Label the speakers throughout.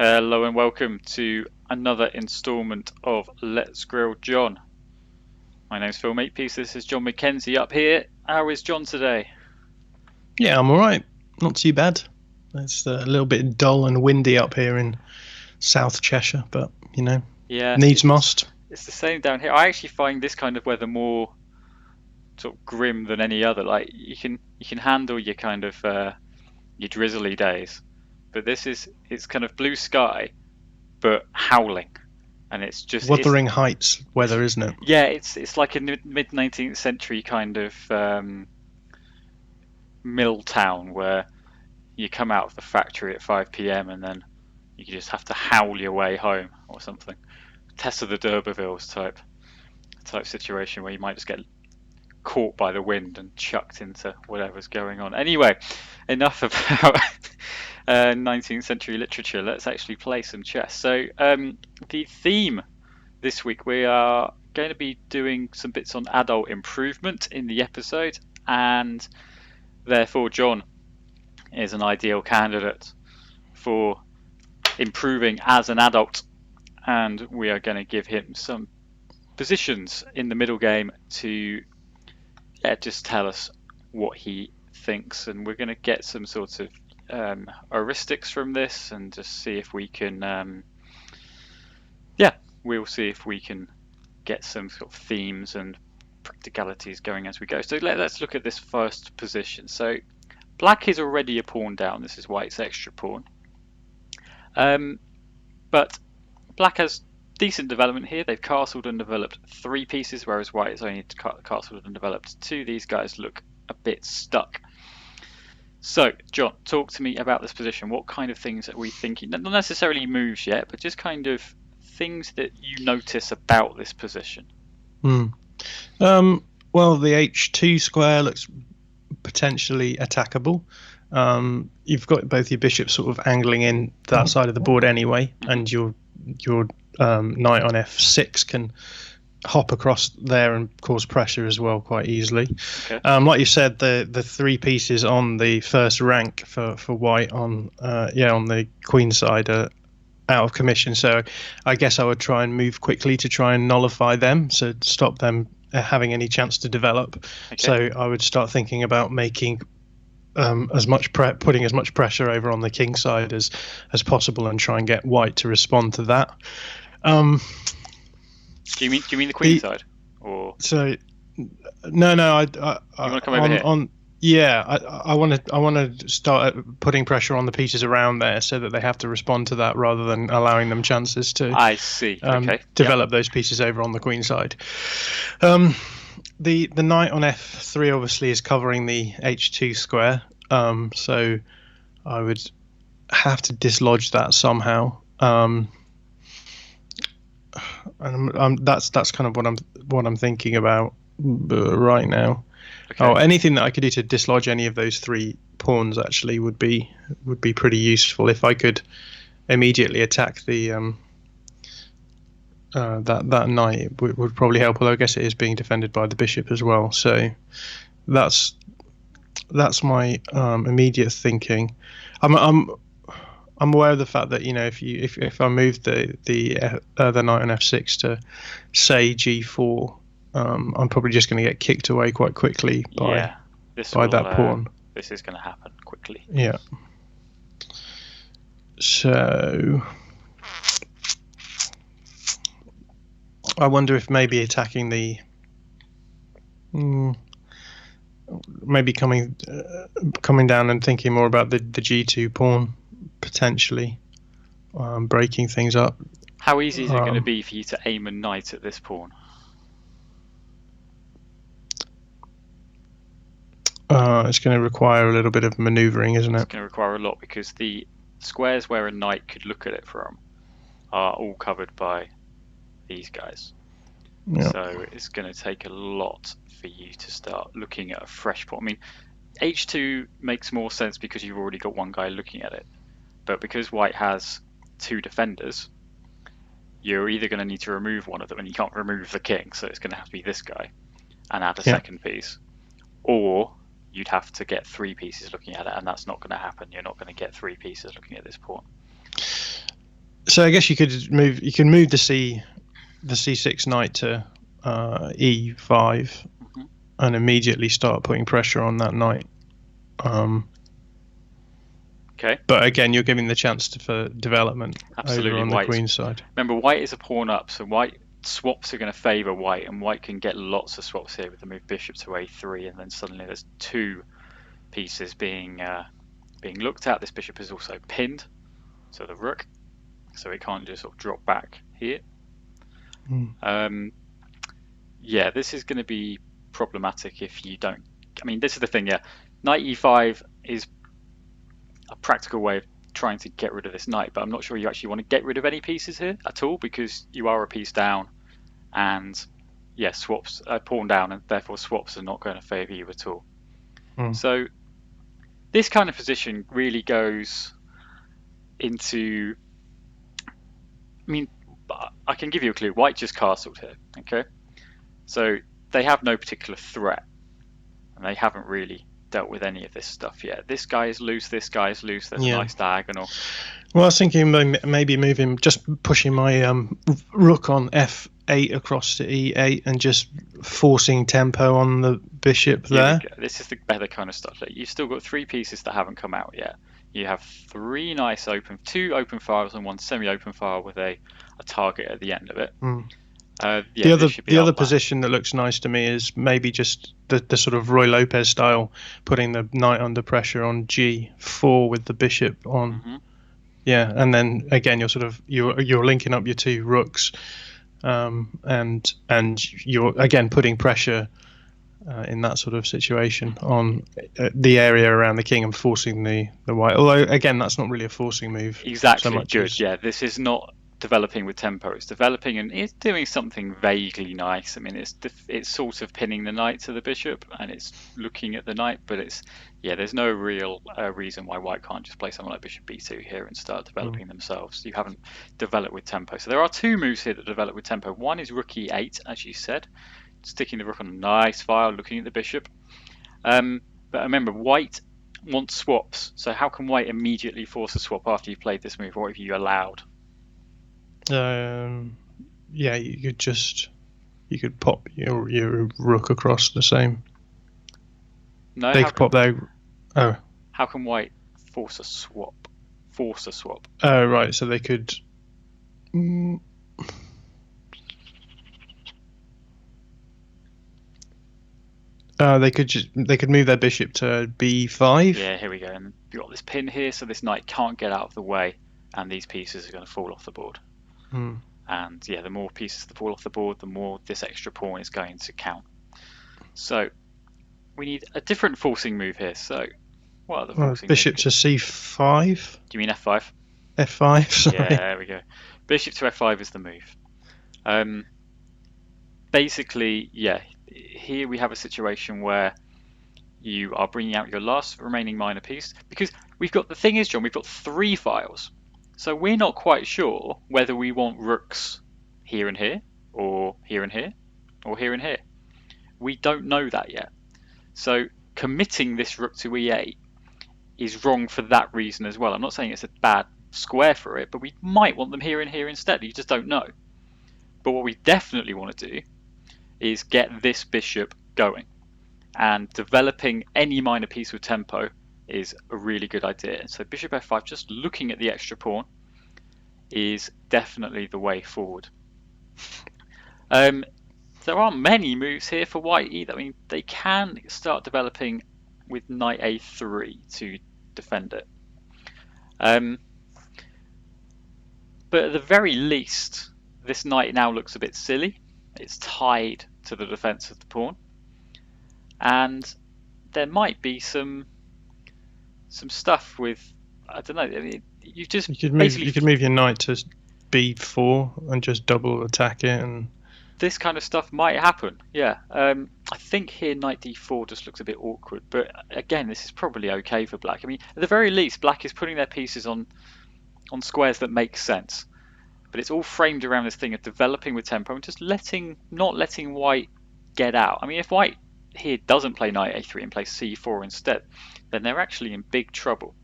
Speaker 1: Hello and welcome to another instalment of Let's Grill John. My name's Phil Makepeace. This is John McKenzie up here. How is John today?
Speaker 2: Yeah, I'm all right. Not too bad. It's a little bit dull and windy up here in South Cheshire, but
Speaker 1: Yeah,
Speaker 2: needs must.
Speaker 1: it's the same down here. I actually find this kind of weather more sort of grim than any other. Like you can handle your kind of your drizzly days, but it's kind of blue sky but howling, and it's
Speaker 2: Wuthering Heights weather, isn't it?
Speaker 1: yeah, it's like a mid 19th century kind of mill town where you come out of the factory at 5 p.m. and then you just have to howl your way home or something. Tess of the D'Urbervilles type situation where you might just get caught by the wind and chucked into whatever's going on. Anyway, enough about 19th century literature. Let's actually play some chess. So the theme this week, we are going to be doing some bits on adult improvement in the episode, and therefore John is an ideal candidate for improving as an adult, and we are going to give him some positions in the middle game to just tell us what he thinks, and we're going to get some sort of heuristics from this and just see if we can we'll see if we can get some sort of themes and practicalities going as we go. So let's look at this first position. So black is already a pawn down. This is white's extra pawn. But black has decent development here. They've castled and developed 3 pieces, whereas white has only castled and developed 2. These guys look a bit stuck. So, John, talk to me about this position. What kind of things are we thinking? Not necessarily moves yet, but just kind of things that you notice about this position.
Speaker 2: Well, the H2 square looks potentially attackable. You've got both your bishops sort of angling in that side of the board anyway, and your knight on F6 can hop across there and cause pressure as well quite easily.
Speaker 1: Okay.
Speaker 2: Like you said, the 3 pieces on the first rank for white on the queen side are out of commission, so I guess I would try and move quickly to try and nullify them, so stop them having any chance to develop. Okay. So I would start thinking about making putting as much pressure over on the king side as possible and try and get white to respond to that.
Speaker 1: Do you mean the queen side, or
Speaker 2: so? No. I
Speaker 1: you want to come over here?
Speaker 2: Yeah, I want to start putting pressure on the pieces around there so that they have to respond to that rather than allowing them chances to.
Speaker 1: I see. Okay.
Speaker 2: Develop those pieces over on the queen side. The knight on F3 obviously is covering the H2 square, so I would have to dislodge that somehow. And that's kind of what I'm thinking about right now. Okay. Oh, anything that I could do to dislodge any of those 3 pawns actually would be pretty useful. If I could immediately attack the that knight, would probably help. Although I guess it is being defended by the bishop as well. So that's my immediate thinking. I'm aware of the fact that if I move the knight on F6 to say G4. I'm probably just going to get kicked away quite quickly by that pawn.
Speaker 1: This is going to happen quickly.
Speaker 2: Yeah. So I wonder if maybe attacking maybe coming down and thinking more about the G2 pawn potentially, breaking things up.
Speaker 1: How easy is it going to be for you to aim a knight at this pawn?
Speaker 2: It's going to require a little bit of maneuvering, isn't it?
Speaker 1: It's going to require a lot because the squares where a knight could look at it from are all covered by these guys. Yeah. So it's going to take a lot for you to start looking at a fresh pawn. I mean, H2 makes more sense because you've already got one guy looking at it. But because white has 2 defenders, you're either going to need to remove one of them, and you can't remove the king, so it's going to have to be this guy and add a second piece. Or you'd have to get 3 pieces looking at it, and that's not going to happen. You're not going to get 3 pieces looking at this pawn.
Speaker 2: So I guess you can move the c6 knight to e5
Speaker 1: Hmm.
Speaker 2: and immediately start putting pressure on that knight.
Speaker 1: Okay,
Speaker 2: But again, you're giving the chance for development over
Speaker 1: absolutely.
Speaker 2: on the queen side.
Speaker 1: Remember, white is a pawn up, so white swaps are going to favour white, and white can get lots of swaps here with the move bishop to a3, and then suddenly there's two pieces being looked at. This bishop is also pinned, so the rook, so it can't just sort of drop back here.
Speaker 2: Mm.
Speaker 1: Yeah, this is going to be problematic if you don't. I mean, this is the thing. Yeah, knight e5 is a practical way of trying to get rid of this knight, but I'm not sure you actually want to get rid of any pieces here at all because you are a piece down, and yeah, swaps pawn down, and therefore swaps are not going to favour you at all.
Speaker 2: Mm.
Speaker 1: So this kind of position really goes into. I mean, I can give you a clue. White just castled here. Okay, so they have no particular threat, and they haven't really dealt with any of this stuff yet. This guy is loose. This guy is loose. There's a
Speaker 2: Yeah.
Speaker 1: nice diagonal.
Speaker 2: Well, I was thinking maybe moving, just pushing my rook on f8 across to e8 and just forcing tempo on the bishop
Speaker 1: Here we
Speaker 2: there.
Speaker 1: go. This is the better kind of stuff. Like, you've still got three pieces that haven't come out yet. You have two open files and one semi-open file with a target at the end of it.
Speaker 2: Mm.
Speaker 1: Yeah, this should be
Speaker 2: The
Speaker 1: our
Speaker 2: other
Speaker 1: plan.
Speaker 2: position that looks nice to me is maybe just the sort of Roy Lopez style, putting the knight under pressure on g4 with the bishop on.
Speaker 1: Hmm.
Speaker 2: Yeah, and then again you're linking up your two rooks, and you're again putting pressure in that sort of situation on the area around the king and forcing the white. Although again, that's not really a forcing move so
Speaker 1: Exactly,
Speaker 2: much
Speaker 1: good.
Speaker 2: as
Speaker 1: Yeah, this is not developing with tempo. It's developing and it's doing something vaguely nice. I mean, it's sort of pinning the knight to the bishop and it's looking at the knight, but there's no real reason why white can't just play something like bishop b2 here and start developing themselves. You haven't developed with tempo. So there are two moves here that develop with tempo. One is rook e8, as you said, sticking the rook on a nice file, looking at the bishop. But remember, white wants swaps. So how can white immediately force a swap after you've played this move? What have you allowed?
Speaker 2: yeah, you could pop your rook across the same.
Speaker 1: No,
Speaker 2: They could pop their. Oh,
Speaker 1: how can white force a swap? Force a swap.
Speaker 2: oh, right. So they could. Mm, they could move their bishop to b5.
Speaker 1: Yeah, here we go. And you've got this pin here, so this knight can't get out of the way, and these pieces are going to fall off the board.
Speaker 2: Hmm.
Speaker 1: And yeah, the more pieces that fall off the board, the more this extra pawn is going to count. So we need a different forcing move here. So what are the forcing
Speaker 2: Bishop
Speaker 1: moves?
Speaker 2: to c5.
Speaker 1: Do you mean f5?
Speaker 2: F5. Sorry.
Speaker 1: Yeah, there we go. Bishop to f5 is the move. Basically, yeah, here we have a situation where you are bringing out your last remaining minor piece because the thing is, John, we've got three files. So we're not quite sure whether we want rooks here and here, or here and here, or here and here. We don't know that yet. So committing this rook to e8 is wrong for that reason as well. I'm not saying it's a bad square for it, but we might want them here and here instead. You just don't know. But what we definitely want to do is get this bishop going. And developing any minor piece with tempo is a really good idea. So bishop f5, just looking at the extra pawn, is definitely the way forward. There aren't many moves here for white either. I mean, they can start developing with knight a3 to defend it. But at the very least, this knight now looks a bit silly. It's tied to the defense of the pawn. And there might be some stuff with, I don't know. I mean, you could
Speaker 2: move your knight to b4 and just double attack it, and
Speaker 1: this kind of stuff might happen. Yeah, I think here knight d4 just looks a bit awkward, but again, this is probably okay for black. I mean, at the very least, black is putting their pieces on squares that make sense, but it's all framed around this thing of developing with tempo and just not letting white get out. I mean, if white here doesn't play knight a3 and plays c4 instead, then they're actually in big trouble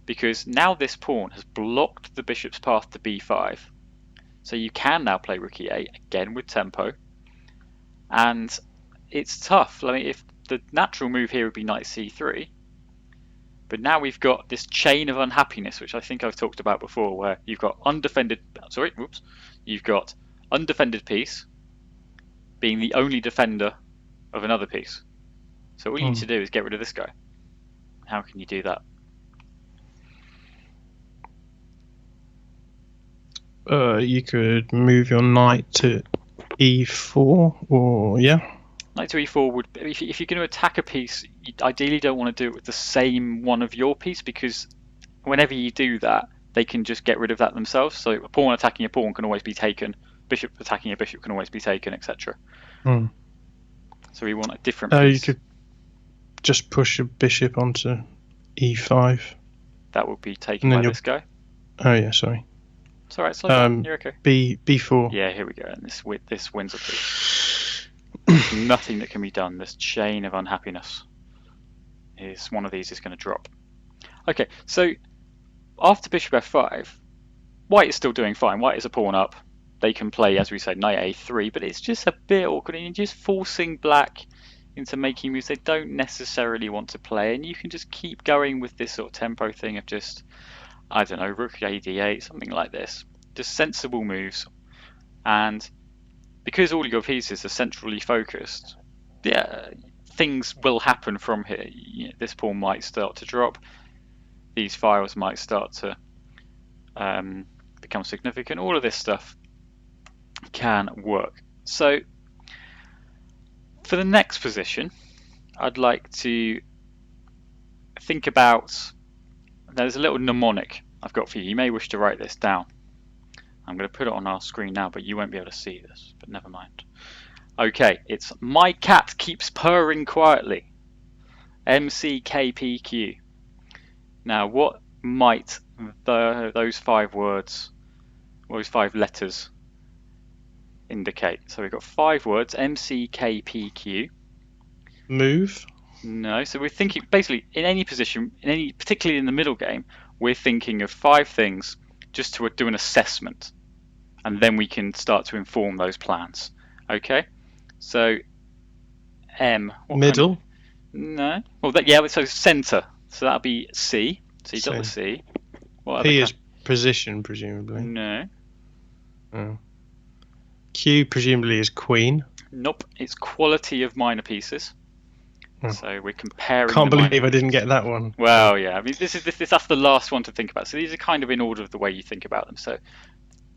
Speaker 1: because now this pawn has blocked the bishop's path to b5. So you can now play rook e8 again with tempo, and it's tough. I mean, if the natural move here would be knight c3, but now we've got this chain of unhappiness, which I think I've talked about before, where you've got you've got undefended piece being the only defender of another piece. So all you need to do is get rid of this guy. How can you do that?
Speaker 2: You could move your knight to e4, or
Speaker 1: Knight to e4 would, if you're going to attack a piece, you ideally don't want to do it with the same one of your piece, because whenever you do that, they can just get rid of that themselves. So a pawn attacking a pawn can always be taken, bishop attacking a bishop can always be taken, etc. So we want a different piece.
Speaker 2: You could just push a bishop onto e5.
Speaker 1: That would be taken by this guy.
Speaker 2: Oh yeah, sorry.
Speaker 1: It's alright, slow down. You're okay.
Speaker 2: b4.
Speaker 1: Yeah, here we go. And this wins a piece. Nothing that can be done. This chain of unhappiness is one of these is going to drop. Okay, so after bishop f5, white is still doing fine. White is a pawn up. They can play, as we said, knight a3, but it's just a bit awkward. And you're just forcing black into making moves they don't necessarily want to play. And you can just keep going with this sort of tempo thing of just, I don't know, rook a d8, something like this. Just sensible moves. And because all your pieces are centrally focused, yeah, things will happen from here. This pawn might start to drop. These files might start to become significant. All of this stuff can work. So for the next position, I'd like to think about, there's a little mnemonic I've got for you. You may wish to write this down. I'm going to put it on our screen now, but you won't be able to see this, but never mind. Okay, it's my cat keeps purring quietly. MCKPQ. Now, what might those 5 words, those 5 letters indicate? So we've got 5 words, MCKPQ.
Speaker 2: Move?
Speaker 1: No, so we're thinking, basically, in any position, particularly in the middle game, we're thinking of 5 things just to do an assessment. And then we can start to inform those plans. Okay? So, M.
Speaker 2: Middle?
Speaker 1: No. Well, so center. So that'll be C. So you've got the C.
Speaker 2: P is position, presumably.
Speaker 1: No.
Speaker 2: Oh. Q presumably is queen.
Speaker 1: Nope. It's quality of minor pieces. So we're comparing.
Speaker 2: Can't believe I didn't get that one.
Speaker 1: Well, yeah. I mean, that's the last one to think about. So these are kind of in order of the way you think about them. So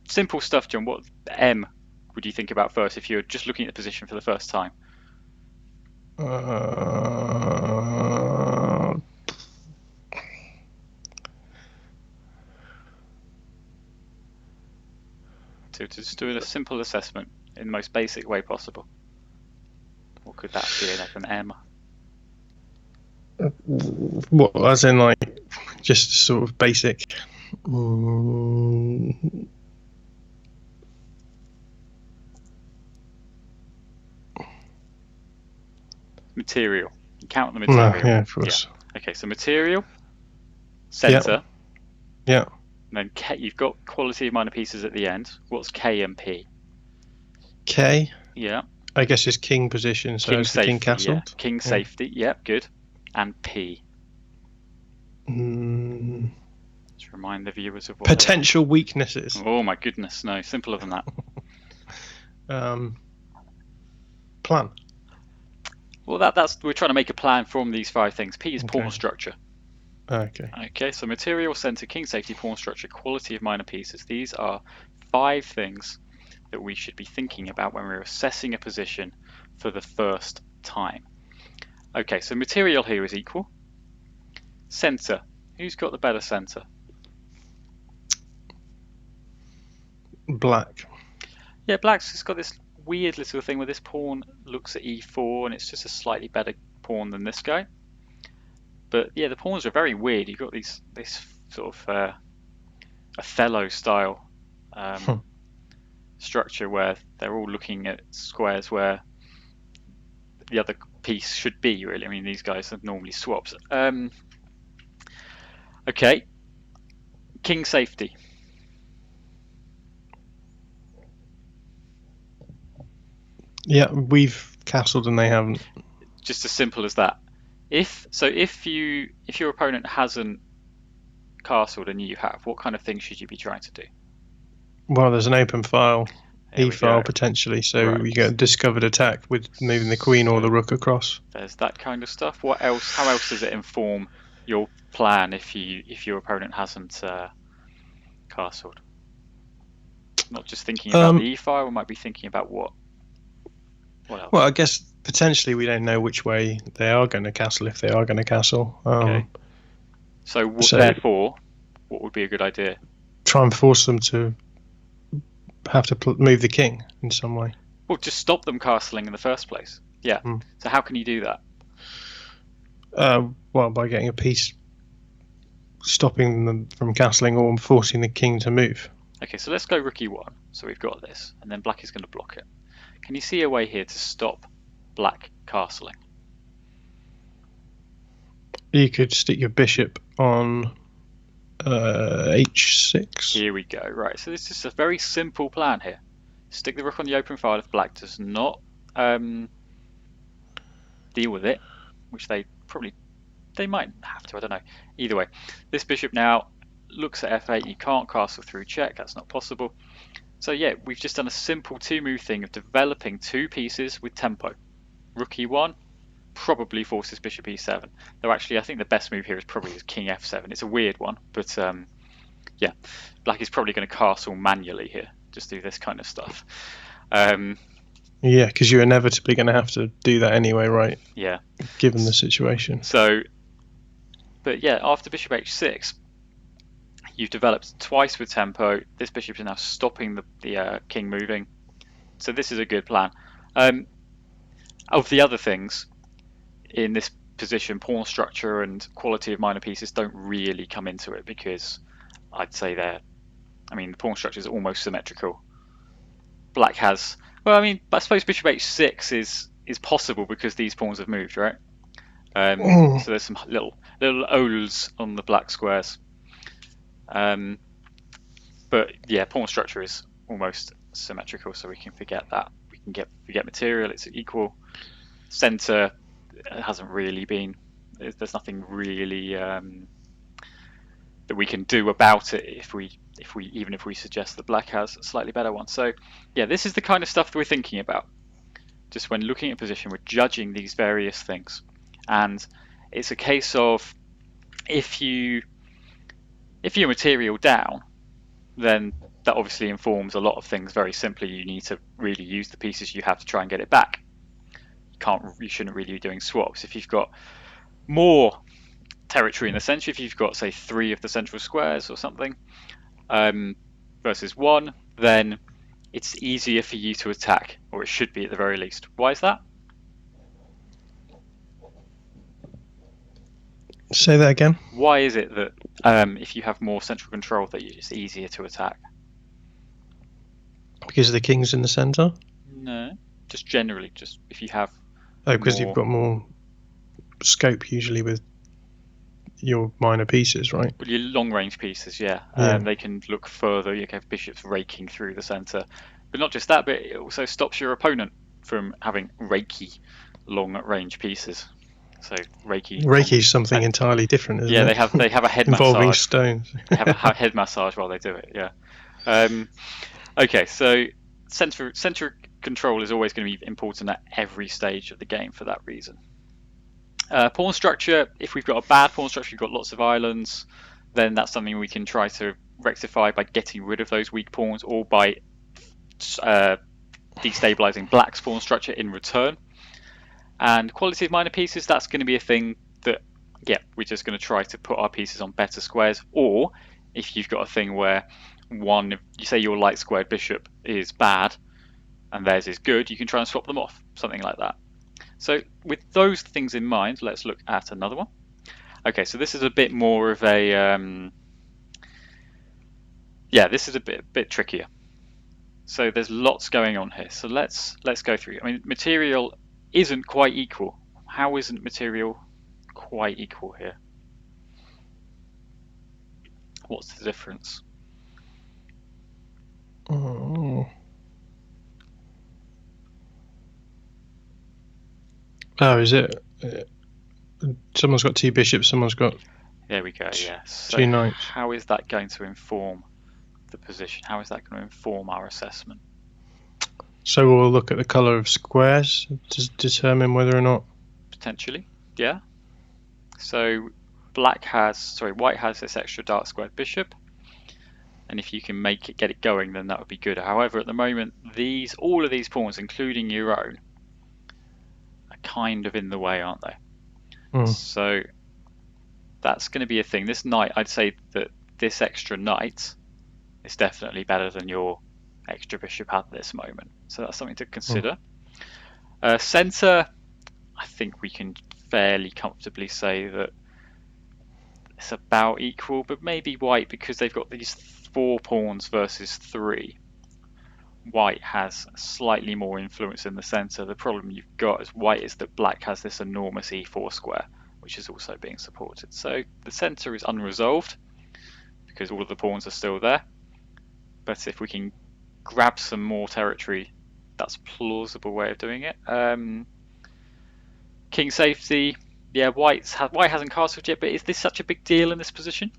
Speaker 1: simple stuff, John. What M would you think about first if you're just looking at the position for the first time? To just do a simple assessment in the most basic way possible. What could that be like an M?
Speaker 2: What, as in like just sort of basic?
Speaker 1: Material. You count the material.
Speaker 2: Yeah, of course.
Speaker 1: Yeah. Okay, so material, center.
Speaker 2: Yeah.
Speaker 1: And then K, you've got quality of minor pieces at the end. What's K and P?
Speaker 2: K?
Speaker 1: Yeah.
Speaker 2: I guess it's king position, so it's the king castle.
Speaker 1: Yeah. King safety, yeah, good. And P. Let's remind the viewers of what
Speaker 2: potential weaknesses.
Speaker 1: Oh my goodness, no, simpler than that.
Speaker 2: Plan.
Speaker 1: Well, that's we're trying to make a plan from these 5 things. P is pawn structure. Okay, so material, center, king safety, pawn structure, quality of minor pieces. These are 5 things that we should be thinking about when we're assessing a position for the first time. Okay, so material here is equal. Center. Who's got the better center?
Speaker 2: Black.
Speaker 1: Yeah, black's just got this weird little thing where this pawn looks at e4 and it's just a slightly better pawn than this guy. But yeah, the pawns are very weird. You've got this sort of Othello style structure where they're all looking at squares where the other piece should be, really. I mean, these guys are normally swaps. Okay, King safety.
Speaker 2: Yeah, we've castled and they haven't.
Speaker 1: Just as simple as that. If your opponent hasn't castled and you have, what kind of thing should you be trying to do?
Speaker 2: Well, there's an open file,
Speaker 1: There
Speaker 2: E
Speaker 1: we go.
Speaker 2: file potentially, so
Speaker 1: Right.
Speaker 2: you get a discovered attack with moving the queen or
Speaker 1: So
Speaker 2: the rook across.
Speaker 1: there's that kind of stuff. What else? How else does it inform your plan if your opponent hasn't castled? Not just thinking about the
Speaker 2: Um,
Speaker 1: E file, we might be thinking about what
Speaker 2: well,
Speaker 1: else?
Speaker 2: I guess potentially we don't know which way they are going to castle if they are going to castle.
Speaker 1: Okay. So
Speaker 2: So
Speaker 1: therefore, what would be a good idea?
Speaker 2: try and force them to have to move the king in some way.
Speaker 1: Well, just stop them castling in the first place. Yeah.
Speaker 2: Mm.
Speaker 1: So how can you do that?
Speaker 2: Well, by getting a piece stopping them from castling or forcing the king to move.
Speaker 1: Okay, so let's go rook e1. So we've got this, and then black is going to block it. Can you see a way here to stop black castling?
Speaker 2: You could stick your bishop on h6.
Speaker 1: Here we go. Right, so this is a very simple plan here. Stick the rook on the open file if black does not deal with it, which they might have to, I don't know. Either way, this bishop now looks at f8. You can't castle through check, that's not possible. So yeah, we've just done a simple two-move thing of developing two pieces with tempo. Rook e1 probably forces bishop e7. Though actually, I think the best move here is probably king f7. It's a weird one, but yeah, black is probably going to castle manually here. Just do this kind of stuff.
Speaker 2: Yeah, because you're inevitably going to have to do that anyway, right?
Speaker 1: Yeah.
Speaker 2: Given the situation.
Speaker 1: So, but yeah, after bishop h6, you've developed twice with tempo. This bishop is now stopping the king moving. So this is a good plan. Of the other things in this position, pawn structure and quality of minor pieces don't really come into it because I'd say the pawn structure is almost symmetrical. Black has, well, I suppose bishop h6 is possible because these pawns have moved, right? So there's some little oles on the black squares. But yeah, pawn structure is almost symmetrical, so we can forget that. We can forget material, it's equal. Center hasn't really been, there's nothing really that we can do about it even if we suggest that black has a slightly better one. So yeah, this is the kind of stuff that we're thinking about. Just when looking at a position, we're judging these various things. And it's a case of if your material down, then that obviously informs a lot of things. Very simply, you need to really use the pieces you have to try and get it back. You shouldn't really be doing swaps. If you've got more territory in the center, if you've got, say, 3 of the central squares or something, versus 1, then it's easier for you to attack, or it should be at the very least. Why is that?
Speaker 2: Say that again.
Speaker 1: Why is it that if you have more central control, that it's easier to attack?
Speaker 2: Because the king's in the center?
Speaker 1: No, just generally, just if you have.
Speaker 2: Oh, because you've got more scope usually with your minor pieces, right?
Speaker 1: Well, your long-range pieces, yeah. They can look further. You can have bishops raking through the center, but not just that, but it also stops your opponent from having raky long-range pieces. So Reiki
Speaker 2: is something entirely different, isn't
Speaker 1: it?
Speaker 2: Yeah,
Speaker 1: they have a head
Speaker 2: involving
Speaker 1: massage.
Speaker 2: stones.
Speaker 1: They have a head massage while they do it. Yeah. Okay, so center control is always going to be important at every stage of the game for that reason. Pawn structure. If we've got a bad pawn structure, we've got lots of islands, then that's something we can try to rectify by getting rid of those weak pawns or by destabilizing black's pawn structure in return. And quality of minor pieces, that's going to be a thing that, yeah, we're just going to try to put our pieces on better squares. Or if you've got a thing where you say your light squared bishop is bad and theirs is good, you can try and swap them off, something like that. So with those things in mind, let's look at another one. Okay, so this is a bit more of a, this is a bit trickier. So there's lots going on here. So let's go through. Material isn't quite equal. How isn't material quite equal here? What's the difference?
Speaker 2: Oh, is it? Someone's got 2 bishops, someone's got
Speaker 1: There we go, yes. So
Speaker 2: 2 knights.
Speaker 1: how is that going to inform the position? How is that going to inform our assessment?
Speaker 2: So we'll look at the colour of squares to determine whether or not.
Speaker 1: Potentially, yeah. So white has this extra dark squared bishop, and if you can get it going, then that would be good. However, at the moment, all of these pawns, including your own, are kind of in the way, aren't they? So that's going to be a thing. This knight, I'd say that this extra knight is definitely better than your extra bishop at this moment. So that's something to consider. Centre, I think we can fairly comfortably say that it's about equal, but maybe white, because they've got these 4 pawns versus 3. White has slightly more influence in the centre. The problem you've got as white is that black has this enormous e4 square, which is also being supported. So the centre is unresolved because all of the pawns are still there. But if we can grab some more territory, that's a plausible way of doing it. King safety, yeah, white hasn't castled yet, but is this such a big deal in this position?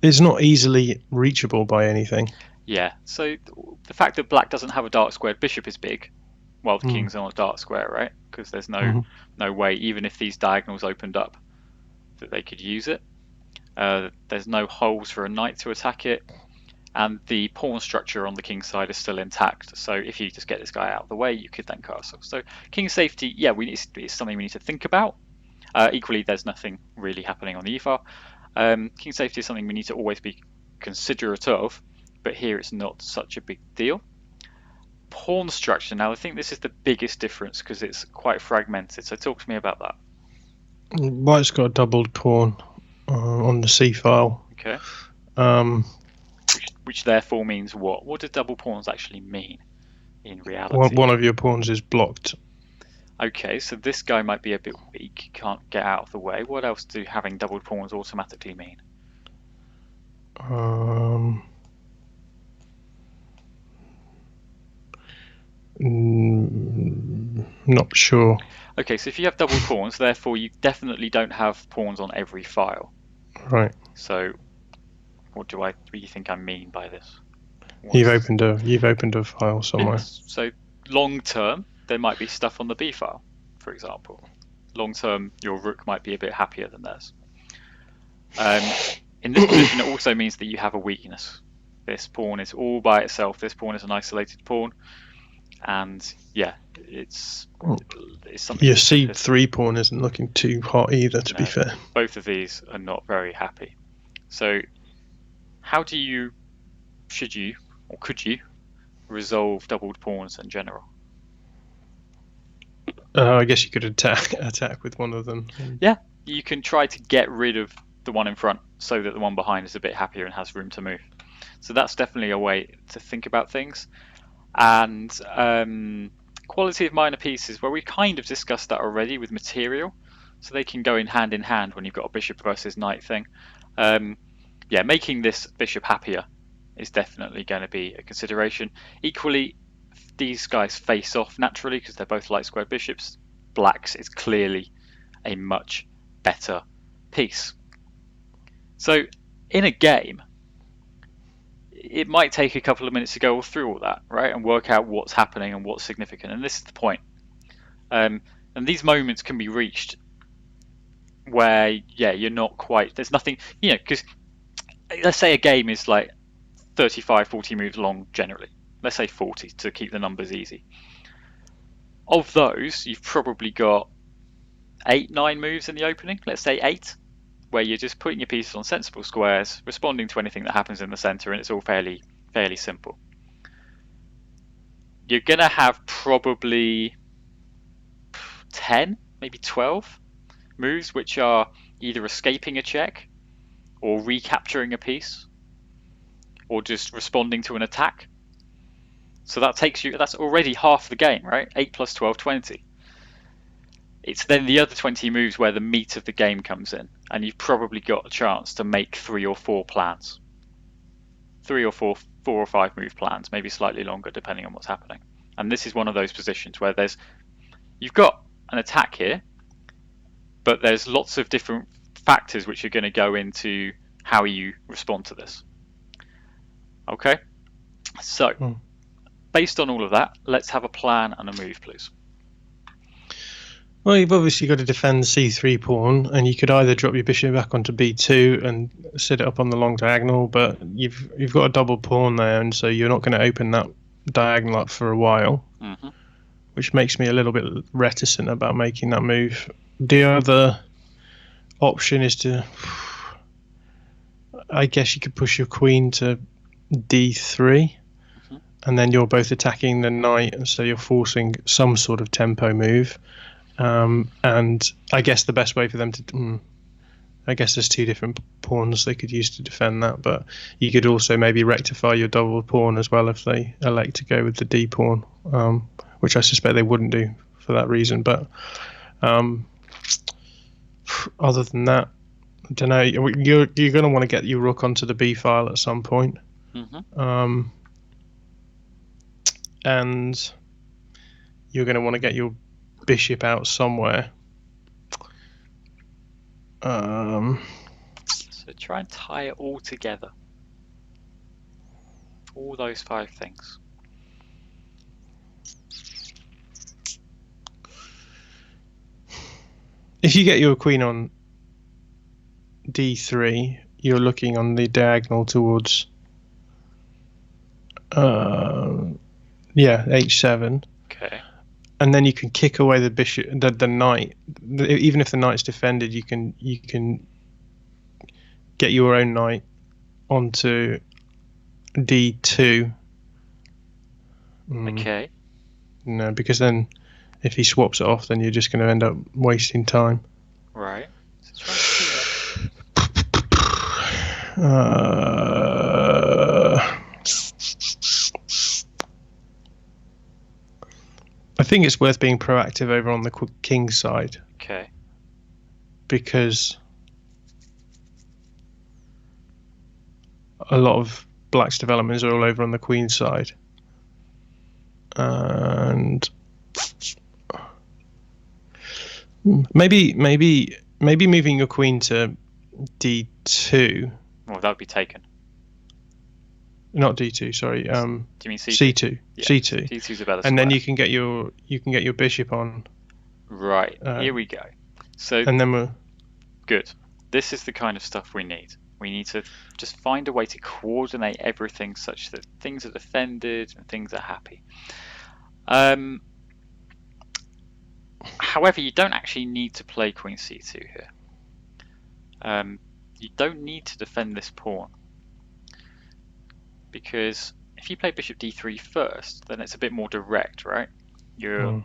Speaker 2: It's not easily reachable by anything.
Speaker 1: Yeah, so the fact that black doesn't have a dark squared bishop is big, while the king's on a dark square, right? Because there's no way, even if these diagonals opened up, that they could use it. There's no holes for a knight to attack it, and the pawn structure on the king's side is still intact. So if you just get this guy out of the way, you could then castle. So king safety, yeah, it's something we need to think about. Equally, there's nothing really happening on the e-file. King safety is something we need to always be considerate of, but here it's not such a big deal. Pawn structure, now I think this is the biggest difference because it's quite fragmented, so talk to me about that.
Speaker 2: White's got a doubled pawn on the c-file.
Speaker 1: Okay. Which therefore means what? What do double pawns actually mean in reality?
Speaker 2: One of your pawns is blocked.
Speaker 1: Okay, so this guy might be a bit weak, can't get out of the way. What else do having doubled pawns automatically mean?
Speaker 2: Not sure.
Speaker 1: Okay, so if you have double pawns, therefore you definitely don't have pawns on every file.
Speaker 2: Right.
Speaker 1: So what do you think I mean by this?
Speaker 2: You've opened a file somewhere.
Speaker 1: So long term, there might be stuff on the B file, for example. Long term, your rook might be a bit happier than theirs. In this position, it also means that you have a weakness. This pawn is all by itself. This pawn is an isolated pawn, and yeah, it's something.
Speaker 2: Your C3 pawn isn't looking too hot either, to be fair.
Speaker 1: Both of these are not very happy. So, how do you, should you, or could you resolve doubled pawns in general?
Speaker 2: I guess you could attack with one of them.
Speaker 1: Yeah, you can try to get rid of the one in front so that the one behind is a bit happier and has room to move. So that's definitely a way to think about things. And quality of minor pieces, well, we kind of discussed that already with material, so they can go in hand when you've got a bishop versus knight thing. Yeah, making this bishop happier is definitely going to be a consideration. Equally, these guys face off naturally because they're both light squared bishops. Black's is clearly a much better piece. So in a game, it might take a couple of minutes to go through all that, right, and work out what's happening and what's significant. And this is the point. And these moments can be reached where, yeah, you're not quite, there's nothing, because let's say a game is like 35, 40 moves long generally. Let's say 40 to keep the numbers easy. Of those, you've probably got 8, 9 moves in the opening. Let's say 8, where you're just putting your pieces on sensible squares, responding to anything that happens in the center, and it's all fairly simple. You're going to have probably 10, maybe 12 moves, which are either escaping a check or recapturing a piece or just responding to an attack. So that's already half the game, right? 8 plus 12, 20. it's then the other 20 moves where the meat of the game comes in, and you've probably got a chance to make 3 or 4 plans. 3 or 4 or 5 move plans, maybe slightly longer depending on what's happening. And this is one of those positions where you've got an attack here, but there's lots of different factors which are going to go into how you respond to this. Okay, so based on all of that, let's have a plan and a move, please.
Speaker 2: Well, you've obviously got to defend the c3 pawn, and you could either drop your bishop back onto b2 and sit it up on the long diagonal, but you've got a double pawn there, and so you're not going to open that diagonal up for a while, which makes me a little bit reticent about making that move. The other option is to, I guess you could push your queen to d3, and then you're both attacking the knight, and so you're forcing some sort of tempo move. And I guess the best way for them to, I guess there's 2 different pawns they could use to defend that, but you could also maybe rectify your double pawn as well if they elect to go with the d pawn, which I suspect they wouldn't do for that reason. But other than that, I don't know. You're going to want to get your rook onto the b file at some point, and you're going to want to get your bishop out somewhere.
Speaker 1: So try and tie it all together. All those 5 things.
Speaker 2: If you get your queen on d3, you're looking on the diagonal towards h7.
Speaker 1: Okay.
Speaker 2: And then you can kick away the bishop, the knight. Even if the knight's defended, you can get your own knight onto d2.
Speaker 1: Okay.
Speaker 2: No, because then if he swaps it off, then you're just going to end up wasting time.
Speaker 1: Right.
Speaker 2: I think it's worth being proactive over on the king side.
Speaker 1: Okay.
Speaker 2: Because a lot of black's developments are all over on the queen side. And maybe moving your queen to d2.
Speaker 1: Well, that would be taken.
Speaker 2: Not d2, sorry.
Speaker 1: Do you mean c2?
Speaker 2: c2.
Speaker 1: Yeah.
Speaker 2: c2.
Speaker 1: c2's a better
Speaker 2: and then
Speaker 1: square.
Speaker 2: you can get your bishop on.
Speaker 1: Right. Here we go. So.
Speaker 2: And then we're
Speaker 1: good. This is the kind of stuff we need. We need to just find a way to coordinate everything such that things are defended and things are happy. However, you don't actually need to play queen c2 here. You don't need to defend this pawn, because if you play bishop d3 first, then it's a bit more direct, right? You're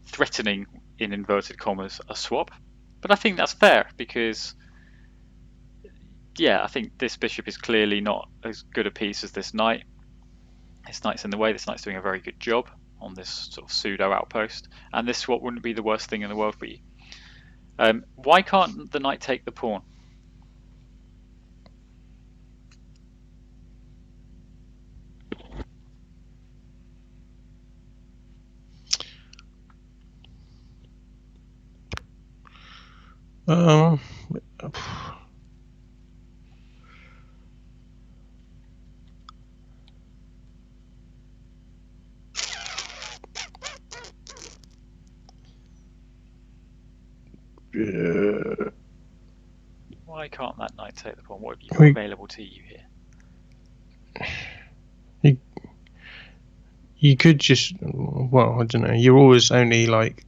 Speaker 1: threatening, in inverted commas, a swap. But I think that's fair, because I think this bishop is clearly not as good a piece as this knight. This knight's in the way. This knight's doing a very good job on this sort of pseudo outpost, and this swap wouldn't be the worst thing in the world for you. Why can't the knight take the pawn? Why can't that knight take the pawn? What have you got available to you here?
Speaker 2: You could just, well, I don't know. You're always only like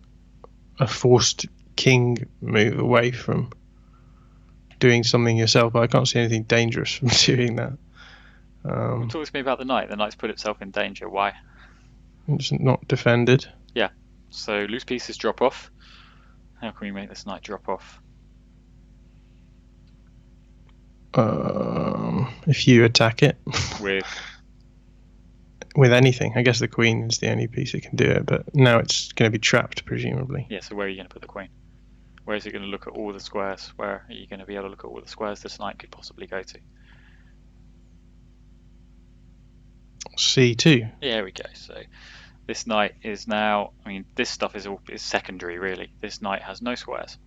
Speaker 2: a forced king move away from doing something yourself, but I can't see anything dangerous from doing that.
Speaker 1: Talk to me about the knight. The knight's put itself in danger. Why?
Speaker 2: It's not defended.
Speaker 1: Yeah. So loose pieces drop off. How can we make this knight drop off?
Speaker 2: If you attack it
Speaker 1: With
Speaker 2: with anything. I guess the queen is the only piece that can do it, but now it's going to be trapped, presumably.
Speaker 1: Yeah, so where are you going to put the queen? Where is it going to look at all the squares? Where are you going to be able to look at all the squares this knight could possibly go to?
Speaker 2: C2.
Speaker 1: Yeah, there we go. So this knight is now, I mean, this stuff is secondary, really. This knight has no squares.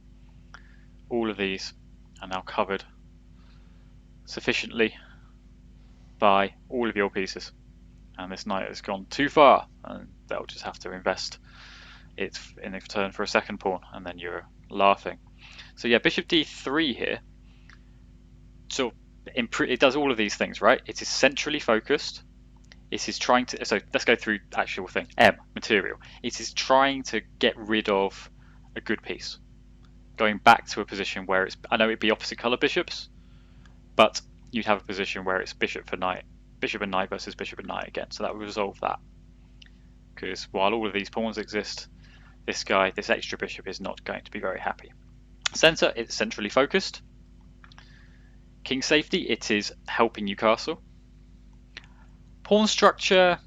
Speaker 1: All of these are now covered sufficiently by all of your pieces. And this knight has gone too far, and they'll just have to invest it in return for a second pawn, and then you're laughing. So yeah, bishop d3 here. So it does all of these things, right? It is centrally focused. It is trying to, so let's go through actual thing. M, material. It is trying to get rid of a good piece. Going back to a position where it's, I know it'd be opposite color bishops, but you'd have a position where it's bishop and knight versus bishop and knight again. So that would resolve that. Because while all of these pawns exist, this guy, this extra bishop, is not going to be very happy. Center, it's centrally focused. King safety, it is helping you castle. Pawn structure,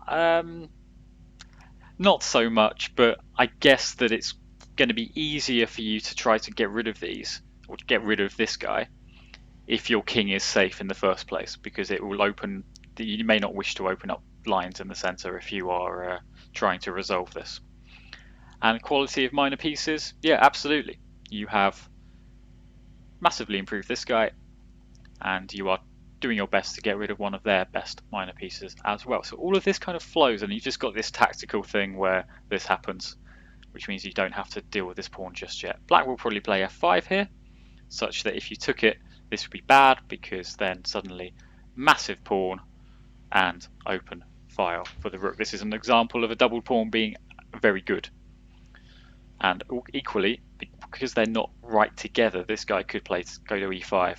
Speaker 1: not so much, but I guess that it's going to be easier for you to try to get rid of these, or to get rid of this guy, if your king is safe in the first place, because it will open, you may not wish to open up lines in the center if you are trying to resolve this. And quality of minor pieces, yeah, absolutely. You have massively improved this guy, and you are doing your best to get rid of one of their best minor pieces as well. So all of this kind of flows, and you just got this tactical thing where this happens, which means you don't have to deal with this pawn just yet. Black will probably play f5 here, such that if you took it, this would be bad, because then suddenly massive pawn and open file for the rook. This is an example of a double pawn being very good. And equally, because they're not right together, this guy could go to e5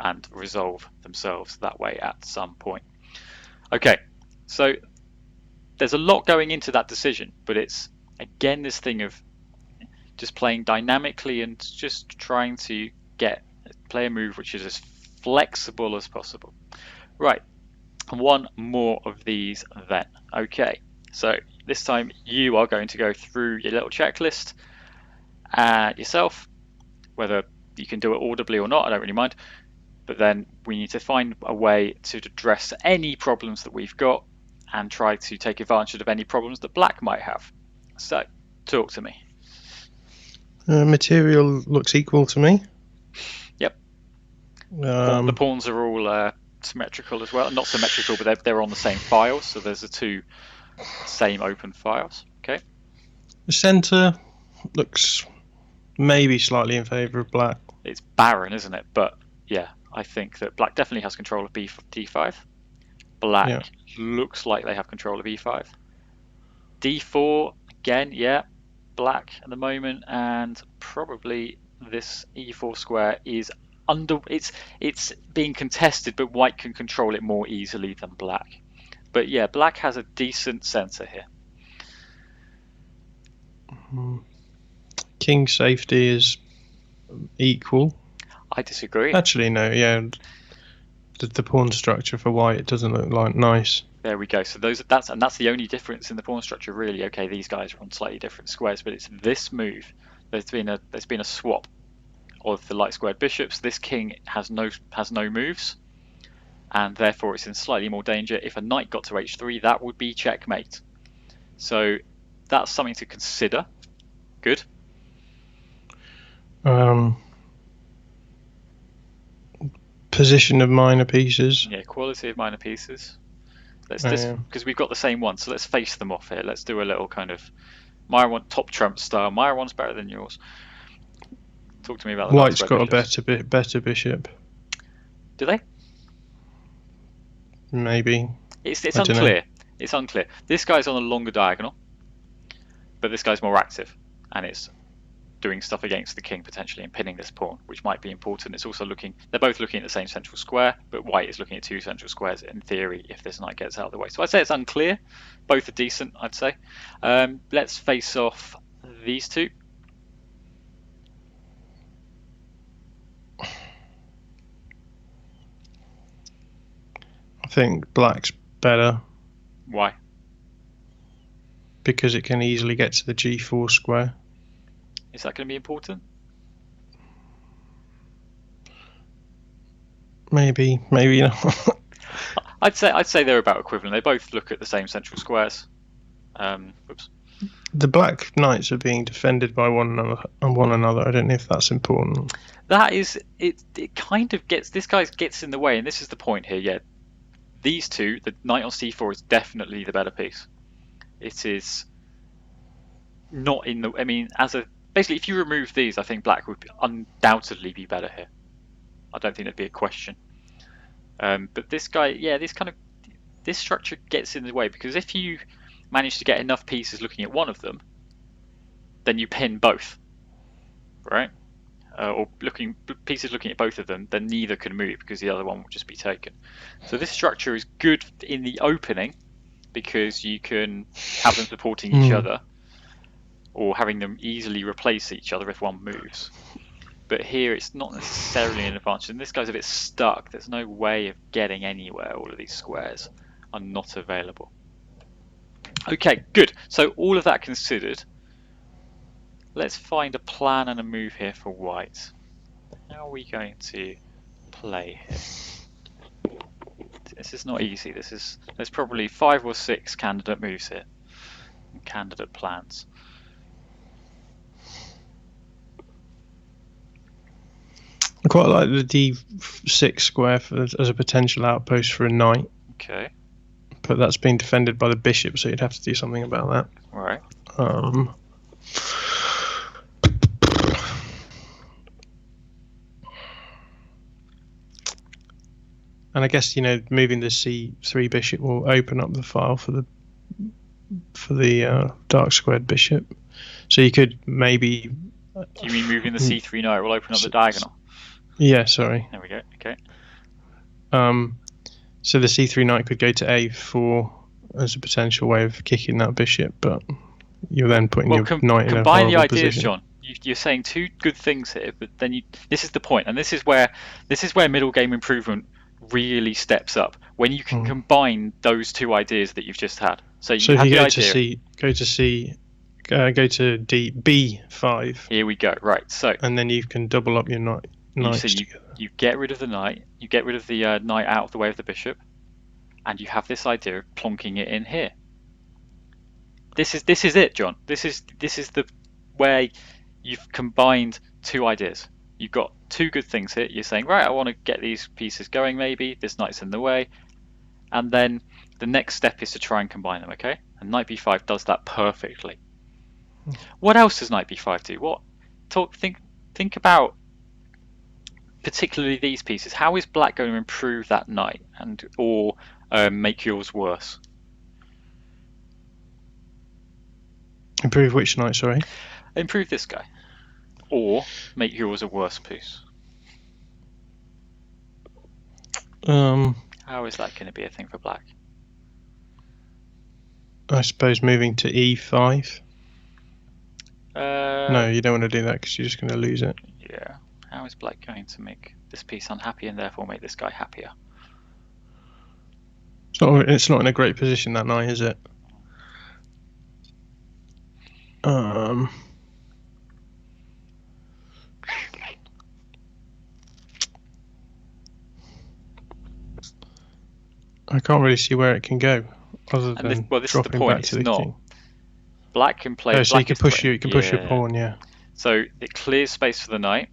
Speaker 1: and resolve themselves that way at some point. Okay, so there's a lot going into that decision, but it's, again, this thing of just playing dynamically and just trying to play a move which is as flexible as possible. Right, one more of these then. Okay, so this time you are going to go through your little checklist yourself, whether you can do it audibly or not, I don't really mind, but then we need to find a way to address any problems that we've got and try to take advantage of any problems that black might have. So talk to me.
Speaker 2: Material looks equal to me.
Speaker 1: Yep. The pawns are all symmetrical as well. Not symmetrical, but they're on the same files, so there's the two same open files. Okay.
Speaker 2: The center looks maybe slightly in favor of black.
Speaker 1: It's barren, isn't it? But yeah, I think that black definitely has control of d5. Black looks like they have control of e5. d4, again, yeah, black at the moment, and probably this e4 square is it's being contested, but white can control it more easily than black. But yeah, black has a decent center here.
Speaker 2: King safety is equal.
Speaker 1: I disagree.
Speaker 2: Actually, no, yeah. The pawn structure for white, it doesn't look like nice.
Speaker 1: There we go. So that's the only difference in the pawn structure, really. Okay, these guys are on slightly different squares, but it's this move. There's been a swap of the light squared bishops. This king has no moves, and therefore it's in slightly more danger. If a knight got to h3, that would be checkmate. So that's something to consider. Good.
Speaker 2: Position of minor pieces.
Speaker 1: Yeah, quality of minor pieces. Because we've got the same one, so let's face them off here. Let's do a little kind of my one top trump style. My one's better than yours. Talk to me about the
Speaker 2: white's got a better bishop.
Speaker 1: Do they?
Speaker 2: Maybe.
Speaker 1: It's unclear. It's unclear. This guy's on a longer diagonal, but this guy's more active, and it's doing stuff against the king potentially and pinning this pawn, which might be important. It's also they're both looking at the same central square, but white is looking at two central squares in theory if this knight gets out of the way. So I'd say it's unclear. Both are decent, I'd say. Let's face off these two.
Speaker 2: I think black's better.
Speaker 1: Why?
Speaker 2: because it can easily get to the g4 square.
Speaker 1: Is that going to be important?
Speaker 2: Maybe not.
Speaker 1: I'd say they're about equivalent. They both look at the same central squares. Oops.
Speaker 2: The black knights are being defended by one another. I don't know if that's important.
Speaker 1: That is it. It kind of gets this guy gets in the way, and this is the point here. Yeah, these two, the knight on c4 is definitely the better piece. It is not in the. I mean, basically, if you remove these, I think black would undoubtedly be better here. I don't think there'd be a question. But this guy, yeah, this structure gets in the way, because if you manage to get enough pieces looking at one of them, then you pin both, right? Or pieces looking at both of them, then neither can move because the other one will just be taken. So this structure is good in the opening because you can have them supporting each other, or having them easily replace each other if one moves. But here it's not necessarily an advantage, and this guy's a bit stuck. There's no way of getting anywhere. All of these squares are not available. Okay, good. So all of that considered, let's find a plan and a move here for white. How are we going to play here? This is not easy. There's probably 5 or 6 candidate moves here, and candidate plans.
Speaker 2: I quite like the d6 square as a potential outpost for a knight.
Speaker 1: Okay.
Speaker 2: But that's being defended by the bishop, so you'd have to do something about that.
Speaker 1: Right.
Speaker 2: And I guess, moving the c3 bishop will open up the file for the dark squared bishop. So you could maybe.
Speaker 1: Do you mean moving the c3 knight will open up the diagonal?
Speaker 2: Yeah, sorry.
Speaker 1: There we go. Okay.
Speaker 2: So the c3 knight could go to a4 as a potential way of kicking that bishop, but you're then putting your knight in a
Speaker 1: combine the
Speaker 2: horrible
Speaker 1: ideas,
Speaker 2: position.
Speaker 1: John. You're saying two good things here, but then this is the point, and this is where middle game improvement really steps up, when you can combine those two ideas that you've just had. So
Speaker 2: if you go to b5.
Speaker 1: Here we go. Right. So
Speaker 2: and then you can double up your knights together.
Speaker 1: You get rid of the knight. You get rid of the knight out of the way of the bishop, and you have this idea of plonking it in here. This is it, John. This is the where you've combined two ideas. You've got two good things here. You're saying, right, I want to get these pieces going. Maybe this knight's in the way, and then the next step is to try and combine them. Okay, and knight b5 does that perfectly. What else does knight b5 do? Think about particularly these pieces. How is black going to improve that knight or make yours worse?
Speaker 2: Improve which knight, sorry?
Speaker 1: Improve this guy. Or make yours a worse piece. How is that going to be a thing for black?
Speaker 2: I suppose moving to e5. No, you don't want to do that because you're just going to lose it.
Speaker 1: Yeah. How is black going to make this piece unhappy and therefore make this guy happier?
Speaker 2: It's not in a great position, that knight, is it? I can't really see where it can go, other than
Speaker 1: this
Speaker 2: dropping
Speaker 1: is the point.
Speaker 2: back to the king.
Speaker 1: Black can play.
Speaker 2: So you can push your pawn, yeah.
Speaker 1: So it clears space for the knight.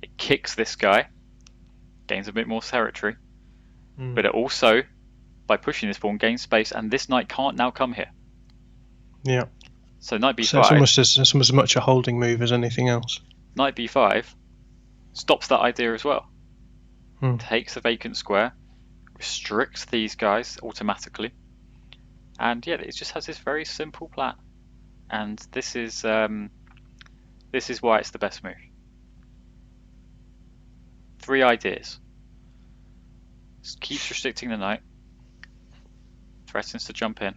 Speaker 1: It kicks this guy, gains a bit more territory, but it also, by pushing this pawn, gains space, and this knight can't now come here.
Speaker 2: Yeah.
Speaker 1: So knight b5.
Speaker 2: So it's almost as much a holding move as anything else.
Speaker 1: Knight b5 stops that idea as well. Takes the vacant square, restricts these guys automatically, and yeah, it just has this very simple plan. And this is why it's the best move. 3 ideas. Just keeps restricting the knight, threatens to jump in,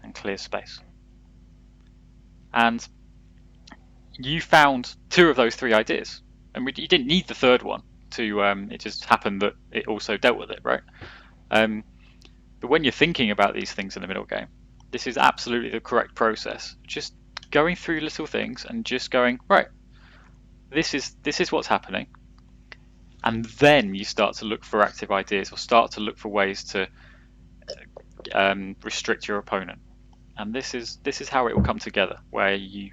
Speaker 1: and clears space. And you found 2 of those 3 ideas, and you didn't need the third one to. It just happened that it also dealt with it, right? But when you're thinking about these things in the middle game, this is absolutely the correct process. Just going through little things and just going, right, this is what's happening. And then you start to look for active ideas or start to look for ways to restrict your opponent. And this is how it will come together, where you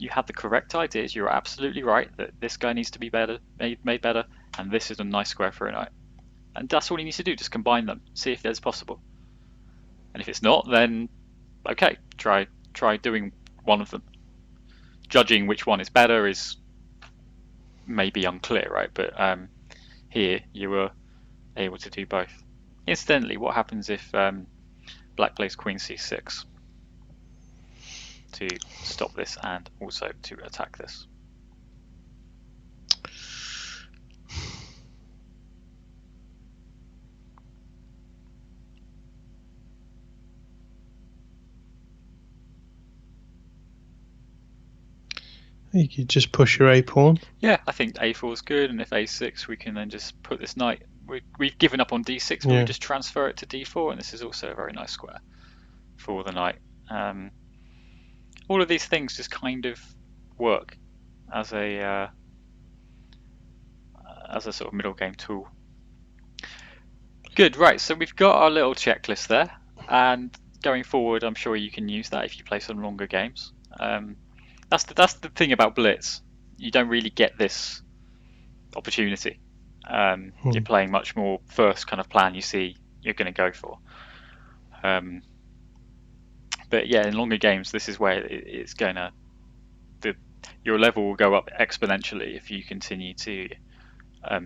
Speaker 1: have the correct ideas. You're absolutely right that this guy needs to be better, made better, and this is a nice square for a knight. And that's all you need to do. Just combine them, see if that's possible. And if it's not, then okay, try doing one of them. Judging which one is better is maybe unclear, right? But here you were able to do both. Incidentally, what happens if black plays queen c6 to stop this and also to attack this?
Speaker 2: You could just push your a pawn.
Speaker 1: Yeah, I think a4 is good, and if a6, we can then just put this knight. We've given up on d6, but we just transfer it to d4, and this is also a very nice square for the knight. All of these things just kind of work as a sort of middle game tool. Good, right, so we've got our little checklist there, and going forward I'm sure you can use that if you play some longer games. That's the thing about Blitz. You don't really get this opportunity. You're playing much more first kind of plan you see you're going to go for. But yeah, in longer games, this is where it's going to... your level will go up exponentially if you continue to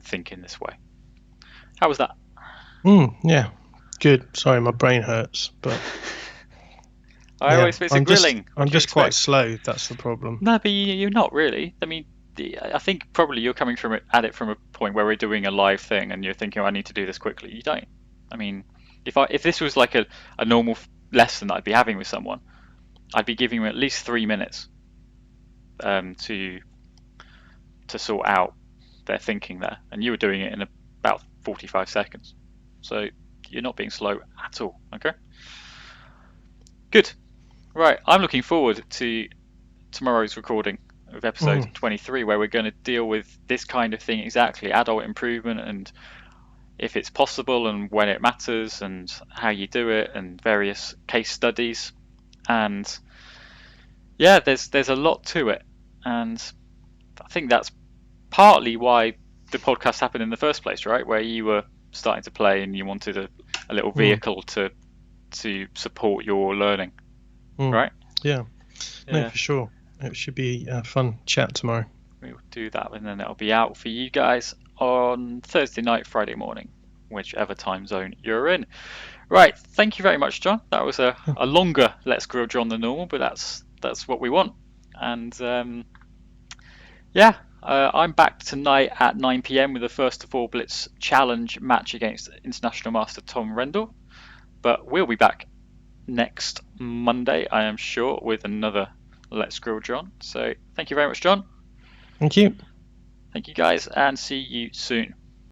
Speaker 1: think in this way. How was that?
Speaker 2: Yeah, good. Sorry, my brain hurts, but...
Speaker 1: I always say grilling.
Speaker 2: I'm just quite slow, that's the problem.
Speaker 1: No, but you're not really. I mean, I think probably you're coming at it from a point where we're doing a live thing and you're thinking, oh, I need to do this quickly. You don't. I mean, if this was like a normal lesson that I'd be having with someone, I'd be giving them at least 3 minutes to sort out their thinking there, and you were doing it in about 45 seconds. So you're not being slow at all. Okay. Good. Right, I'm looking forward to tomorrow's recording of episode 23, where we're going to deal with this kind of thing exactly, adult improvement, and if it's possible and when it matters and how you do it, and various case studies. And yeah, there's a lot to it, and I think that's partly why the podcast happened in the first place, right? Where you were starting to play and you wanted a little vehicle to support your learning. Right?
Speaker 2: Yeah. No, for sure. It should be a fun chat tomorrow.
Speaker 1: We'll do that, and then it'll be out for you guys on Thursday night, Friday morning, whichever time zone you're in. Right, thank you very much, John. That was a longer Let's Grill John than normal, but that's what we want. And I'm back tonight at 9 PM with the First to Four Blitz Challenge match against International Master Tom Rendell. But we'll be back next Monday, I am sure, with another Let's Grill John. So thank you very much, John.
Speaker 2: Thank you.
Speaker 1: Thank you, guys, and see you soon.